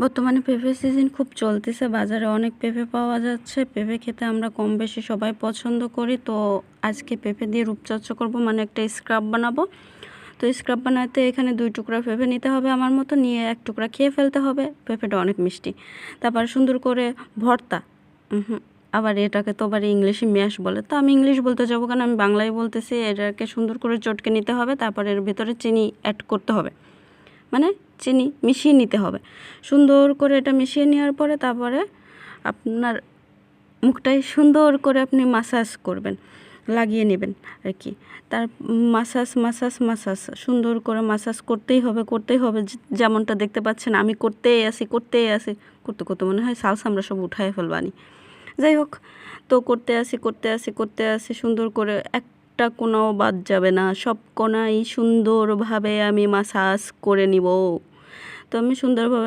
বর্তমানে পেঁপে সিজন খুব চলতেছে, বাজারে অনেক পেঁপে পাওয়া যাচ্ছে। পেঁপে খেতে আমরা কম বেশি সবাই পছন্দ করি। তো আজকে পেঁপে দিয়ে রূপচর্চা করব, মানে একটা স্ক্রাব বানাবো। তো স্ক্রাব বানাতে এখানে 2 টুকরা পেঁপে নিতে হবে আমার মতো, নিয়ে 1 টুকরা খেয়ে ফেলতে হবে। পেঁপেটা অনেক মিষ্টি। তারপর সুন্দর করে ভর্তা, আবার এটাকে তো আবার ইংলিশে ম্যাশ বলে, তো আমি ইংলিশ বলতে যাবো কেন, আমি বাংলায় বলতেছি। এটাকে সুন্দর করে চটকে নিতে হবে, তারপর এর ভিতরে চিনি অ্যাড করতে হবে, মানে চিনি মিশিয়ে নিতে হবে। সুন্দর করে এটা মিশিয়ে নেওয়ার পরে তারপরে আপনার মুখটাই সুন্দর করে আপনি মাসাজ করবেন, লাগিয়ে নেবেন আর কি। তার মাসাজ সুন্দর করে মাসাজ করতেই হবে। যেমনটা দেখতে পাচ্ছেন আমি করতেই আসি করতে মনে হয় সালসা আমরা সব উঠায় ফেলবানি। যাই হোক, তো করতে আসি সুন্দর করে, একটা কোনাও বাদ যাবে না, সব কোনাই সুন্দরভাবে আমি মাসাজ করে নিব। তো আমি সুন্দরভাবে